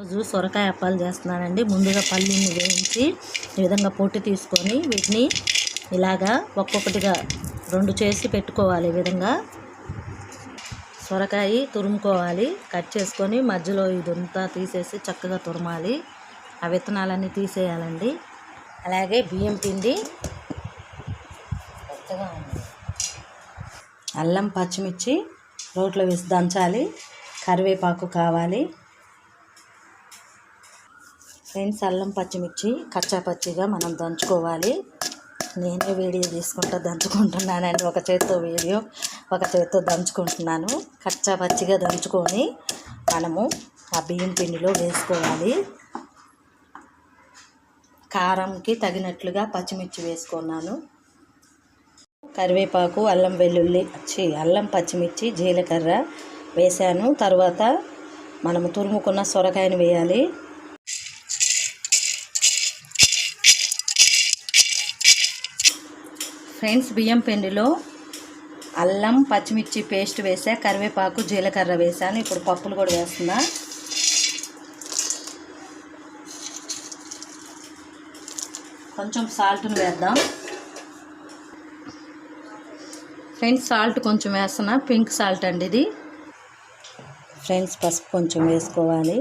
రోజు సొరకాయ అప్పాలు చేస్తున్నానండి. ముందుగా పల్లీని వేయించి ఈ విధంగా పొట్టు తీసుకొని వీటిని ఇలాగా ఒక్కొక్కటిగా 2 చేసి పెట్టుకోవాలి. ఈ విధంగా సొరకాయ తురుముకోవాలి. కట్ చేసుకొని మధ్యలో ఇదంతా తీసేసి చక్కగా తురమాలి. ఆ విత్తనాలన్నీ తీసేయాలండి. అలాగే బియ్యం పిండి, అల్లం పచ్చిమిర్చి రోట్లో వేసి దంచాలి. కరివేపాకు కావాలి. ఫ్రెండ్స్, అల్లం పచ్చిమిర్చి కచ్చా పచ్చిగా మనం దంచుకోవాలి. నేనే వీడియో తీసుకుంటూ దంచుకుంటున్నానండి. ఒక చేత్తో వీడియో, ఒక చేత్తో దంచుకుంటున్నాను. కచ్చా పచ్చిగా దంచుకొని మనము ఆ బియ్యం పిండిలో వేసుకోవాలి. కారంకి తగినట్లుగా పచ్చిమిర్చి వేసుకున్నాను. కరివేపాకు, అల్లం పచ్చిమిర్చి, జీలకర్ర వేసాను. తర్వాత మనము తురుముకున్న సొరకాయను వేయాలి. ఫ్రెండ్స్, బియ్యం పిండిలో అల్లం పచ్చిమిర్చి పేస్ట్ వేసా, కరివేపాకు, జీలకర్ర వేసాను. ఇప్పుడు పప్పులు కూడా వేస్తున్నా. కొంచెం సాల్ట్ని వేద్దాం. ఫ్రెండ్స్, సాల్ట్ కొంచెం వేస్తున్నా. పింక్ సాల్ట్ అండి ఇది. ఫ్రెండ్స్, పసుపు కొంచెం వేసుకోవాలి.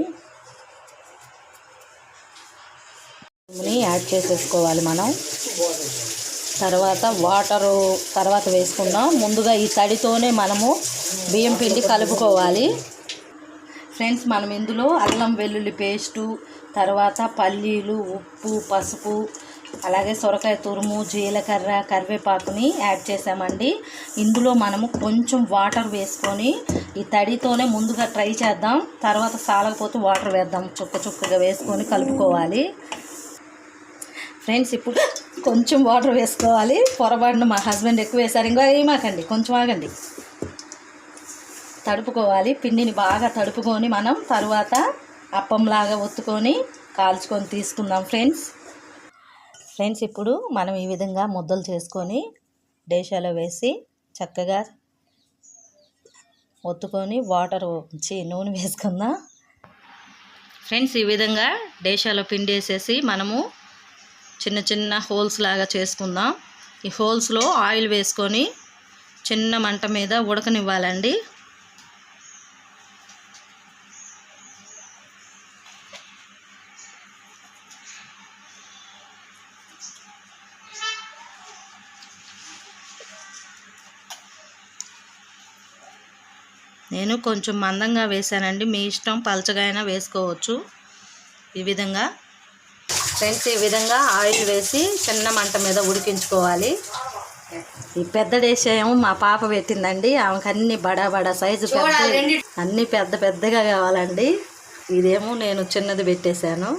యాడ్ చేసేసుకోవాలి మనం. తర్వాత వేసుకుందాం. ముందుగా ఈ తడితోనే మనము బియ్యం పిండి కలుపుకోవాలి. ఫ్రెండ్స్, మనం ఇందులో అల్లం వెల్లుల్లి పేస్టు, తర్వాత పల్లీలు, ఉప్పు, పసుపు, అలాగే సొరకాయ తురుము, జీలకర్ర, కరివేపాకుని యాడ్ చేసామండి. ఇందులో మనము కొంచెం వాటర్ వేసుకొని ఈ తడితోనే ముందుగా ట్రై చేద్దాం. తర్వాత సాలకపోతే వాటర్ వేద్దాం. చుక్కగా వేసుకొని కలుపుకోవాలి. ఫ్రెండ్స్, ఇప్పుడు కొంచెం వాటర్ వేసుకోవాలి. పొరపాటున మా హస్బెండ్ ఎక్కువ వేశారు. ఇంకా ఏమాకండి, కొంచెం ఆగండి. తడుపుకోవాలి. పిండిని బాగా తడుపుకొని మనం తర్వాత అప్పంలాగా ఒత్తుకొని కాల్చుకొని తీసుకుందాం. ఫ్రెండ్స్, ఇప్పుడు మనం ఈ విధంగా ముద్దలు చేసుకొని డేషాలో వేసి చక్కగా ఒత్తుకొని నూనె వేసుకుందాం. ఫ్రెండ్స్, ఈ విధంగా డేషాలో పిండి వేసేసి మనము చిన్న చిన్న హోల్స్ లాగా చేసుకుందాం. ఈ హోల్స్లో ఆయిల్ వేసుకొని చిన్న మంట మీద ఉడకనివ్వాలండి. నేను కొంచెం మందంగా వేసానండి. మీ ఇష్టం, పలచగా అయినా వేసుకోవచ్చు. ఈ విధంగా ఫ్రెండ్స్, ఈ విధంగా ఆయిల్ వేసి చిన్న మంట మీద ఉడికించుకోవాలి. ఈ పెద్ద డిష్ ఏమో మా పాప పెట్టిందండి. ఆమెకు అన్ని బడా సైజు అన్నీ పెద్దగా కావాలండి. ఇదేమో నేను చిన్నది పెట్టేశాను.